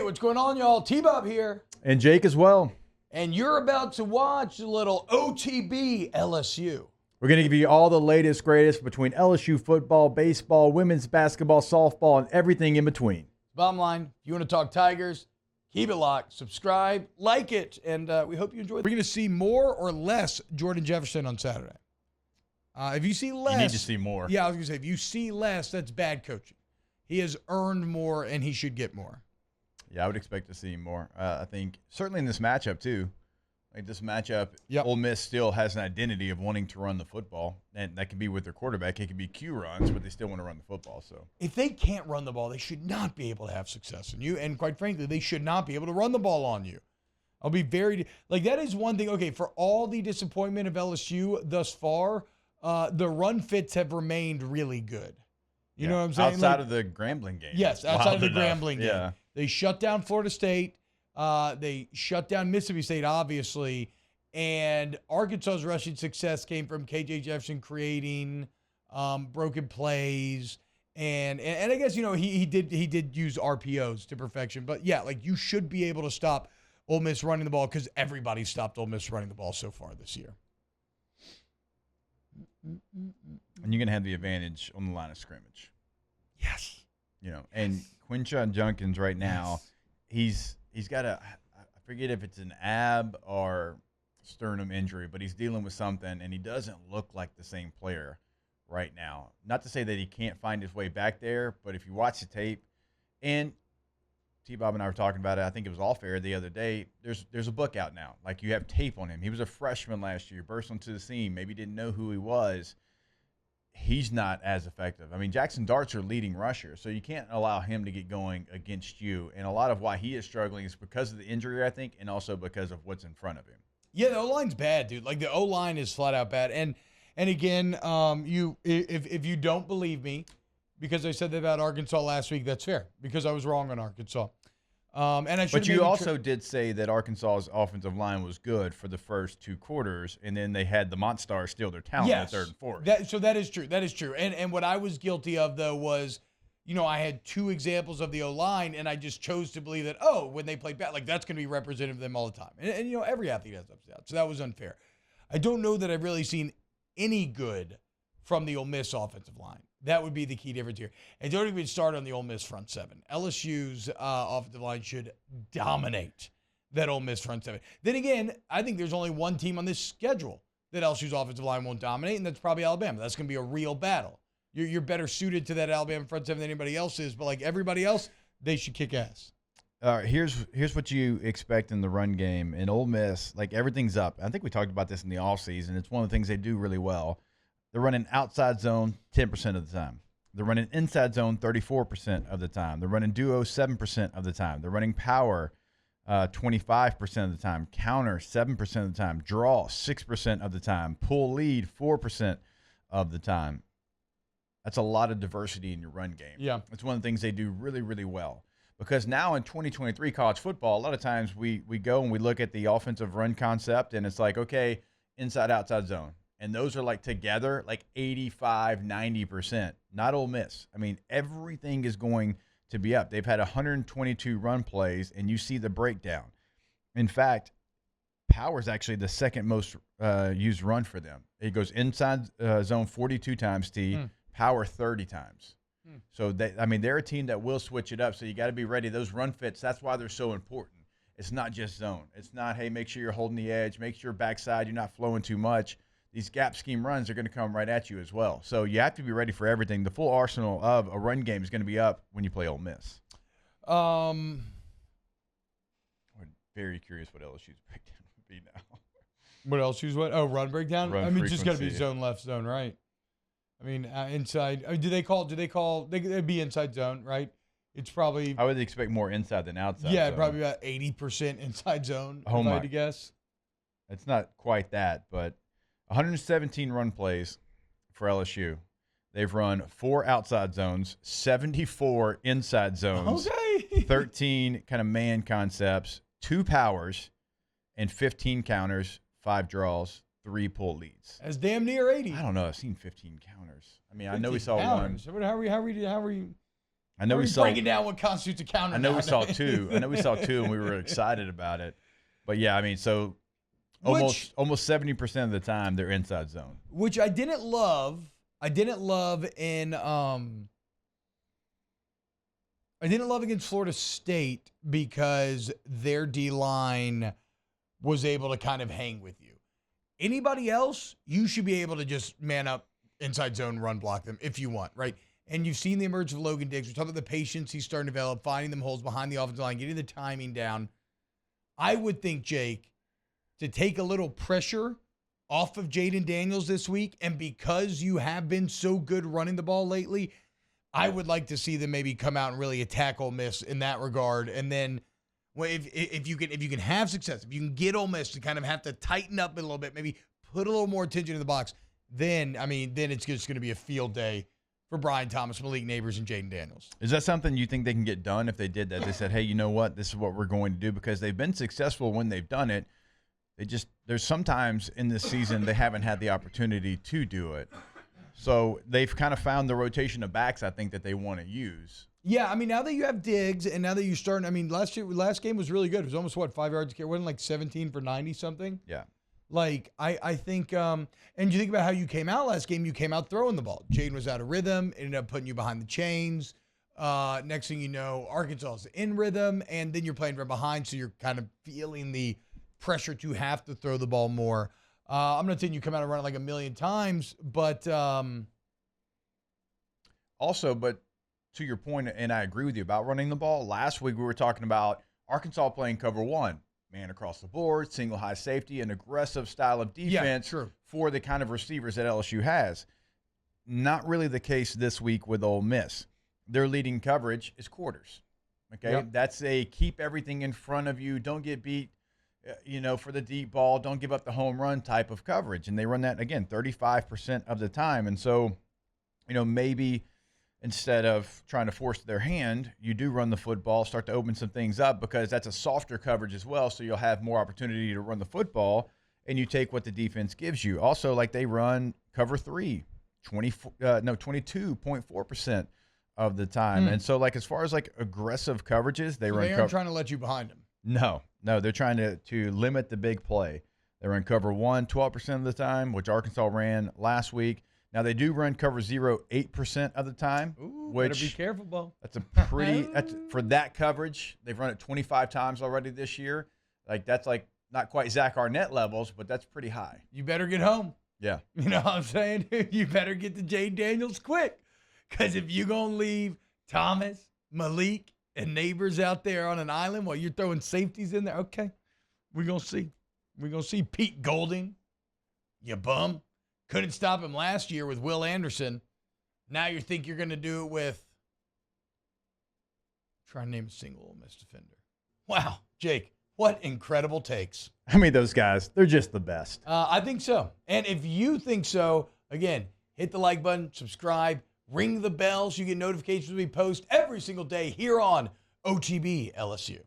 what's going on, y'all? T-Bob here. And Jake as well. And you're about to watch a little OTB LSU. We're going to give you all the latest, greatest between LSU football, baseball, women's basketball, softball, and everything in between. Bottom line, if you want to talk Tigers, keep it locked, subscribe, like it, and we hope you enjoy. We're going to see more or less Jordan Jefferson on Saturday. If you see less... You need to see more. Yeah, I was going to say, if you see less, that's bad coaching. He has earned more, and he should get more. Yeah, I would expect to see more. I think certainly in this matchup, too. Like this matchup, Ole Miss still has an identity of wanting to run the football, and that can be with their quarterback. It can be Q runs, but they still want to run the football. So if they can't run the ball, they should not be able to have success in you. And quite frankly, they should not be able to run the ball on you. I'll be very that is one thing. Okay, for all the disappointment of LSU thus far, the run fits have remained really good. You know what I'm saying? Outside of the Grambling game. Yes, outside of the Grambling game. Yeah. They shut down Florida State. They shut down Mississippi State, obviously. And Arkansas's rushing success came from KJ Jefferson creating broken plays. And I guess, he did use RPOs to perfection. But, yeah, like you should be able to stop Ole Miss running the ball because everybody stopped Ole Miss running the ball so far this year. And you're going to have the advantage on the line of scrimmage. Yes. And Quinshon Judkins right now, he's got I forget if it's an ab or sternum injury, but he's dealing with something, and he doesn't look like the same player right now. Not to say that he can't find his way back there, but if you watch the tape, and T-Bob and I were talking about it, I think it was All Fair the other day, there's a book out now. Like you have tape on him. He was a freshman last year, burst onto the scene, maybe didn't know who he was. He's not as effective. I mean, Jackson Dart's our leading rusher, so you can't allow him to get going against you. And a lot of why he is struggling is because of the injury, I think, and also because of what's in front of him. Yeah, the O-line's bad, dude. Like, the O-line is flat out bad. And again, if you don't believe me, because I said that about Arkansas last week, that's fair, because I was wrong on Arkansas. But you also did say that Arkansas's offensive line was good for the first two quarters, and then they had the Monstars steal their talent in the third and fourth. So that is true. That is true. And what I was guilty of, though, was, I had two examples of the O-line, and I just chose to believe that, when they played bad, like that's going to be representative of them all the time. And every athlete has ups and downs, so that was unfair. I don't know that I've really seen any good from the Ole Miss offensive line. That would be the key difference here. And don't even start on the Ole Miss front seven. LSU's offensive line should dominate that Ole Miss front seven. Then again, I think there's only one team on this schedule that LSU's offensive line won't dominate, and that's probably Alabama. That's going to be a real battle. You're better suited to that Alabama front seven than anybody else is, but like everybody else, they should kick ass. All right, here's what you expect in the run game. In Ole Miss, like everything's up. I think we talked about this in the offseason. It's one of the things they do really well. They're running outside zone 10% of the time. They're running inside zone 34% of the time. They're running duo 7% of the time. They're running power 25% of the time. Counter 7% of the time. Draw 6% of the time. Pull lead 4% of the time. That's a lot of diversity in your run game. Yeah. It's one of the things they do really, really well. Because now in 2023 college football, a lot of times we go and we look at the offensive run concept, and it's like, okay, inside, outside zone. And those are like together, like 85, 90%. Not Ole Miss. I mean, everything is going to be up. They've had 122 run plays, and you see the breakdown. In fact, power is actually the second most used run for them. It goes inside zone 42 times, power 30 times. So, they're a team that will switch it up. So you got to be ready. Those run fits, that's why they're so important. It's not just zone. It's not, hey, make sure you're holding the edge. Make sure backside you're not flowing too much. These gap scheme runs are going to come right at you as well. So you have to be ready for everything. The full arsenal of a run game is going to be up when you play Ole Miss. I'm very curious what LSU's breakdown would be now. What LSU's what? Oh, run breakdown? It's just got to be zone left, zone right. Inside. Do they call? They'd be inside zone, right? It's probably. I would expect more inside than outside. Yeah, probably about 80% inside zone. Oh if I my! had to guess. It's not quite that, but 117 run plays for LSU. They've run 4 outside zones, 74 inside zones, 13 kind of man concepts, 2 powers, and 15 counters, 5 draws, 3 pull leads. That's damn near 80. I don't know. I've seen 15 counters. I mean, I know we saw counters. One. How are you? I know we saw breaking down what constitutes a counter. I know now. we saw two. I know we saw two, and we were excited about it. But yeah, I mean, so almost 70% of the time they're inside zone, which I didn't love. I didn't love against Florida State because their D-line was able to kind of hang with you. Anybody else, you should be able to just man up inside zone, run block them if you want, right? And you've seen the emergence of Logan Diggs. We're talking about the patience he's starting to develop, finding them holes behind the offensive line, getting the timing down. I would think, Jake, to take a little pressure off of Jaden Daniels this week, and because you have been so good running the ball lately, I would like to see them maybe come out and really attack Ole Miss in that regard. And then if you can have success, if you can get Ole Miss to kind of have to tighten up a little bit, maybe put a little more attention in the box, then it's just going to be a field day for Brian Thomas, Malik Neighbors, and Jaden Daniels. Is that something you think they can get done if they did that? They said, hey, you know what? This is what we're going to do, because they've been successful when they've done it. There's sometimes in this season they haven't had the opportunity to do it. So they've kind of found the rotation of backs, I think, that they want to use. Yeah, I mean, now that you have Diggs and now that you're starting, I mean, last game was really good. It was almost, 5 yards a carry? Wasn't it like 17 for 90 something? Yeah. Like, I think, and you think about how you came out last game, you came out throwing the ball. Jaden was out of rhythm, ended up putting you behind the chains. Next thing you know, Arkansas is in rhythm, and then you're playing from behind, so you're kind of feeling the pressure to have to throw the ball more. I'm not saying you come out and run it like a million times, but also, but to your point, and I agree with you about running the ball, last week we were talking about Arkansas playing cover one, man across the board, single high safety, an aggressive style of defense for the kind of receivers that LSU has. Not really the case this week with Ole Miss. Their leading coverage is quarters. Okay, Yep. That's a keep everything in front of you, don't get beat, for the deep ball, don't give up the home run type of coverage. And they run that, again, 35% of the time. And so, maybe instead of trying to force their hand, you do run the football, start to open some things up, because that's a softer coverage as well. So you'll have more opportunity to run the football, and you take what the defense gives you. Also, like, they run cover 3, 22.4% of the time. And so, like, as far as like aggressive coverages, they aren't trying to let you behind them. No, they're trying to limit the big play. They run cover 1 12% of the time, which Arkansas ran last week. Now, they do run cover 0 8% of the time. Ooh, which better be careful, Bo. That's for that coverage. They've run it 25 times already this year. Like, that's like not quite Zach Arnett levels, but that's pretty high. You better get home. Yeah. You know what I'm saying? You better get to Jaden Daniels quick. Because if you're going to leave Thomas, Malik, and Neighbors out there on an island while you're throwing safeties in there, okay, we're going to see. We're going to see Pete Golding, you bum. Couldn't stop him last year with Will Anderson. Now you think you're going to do it with, try to name a single Ole Miss defender. Wow, Jake, what incredible takes. I mean, those guys, they're just the best. I think so. And if you think so, again, hit the like button, subscribe, ring the bell so you get notifications when we post every single day here on OTB LSU.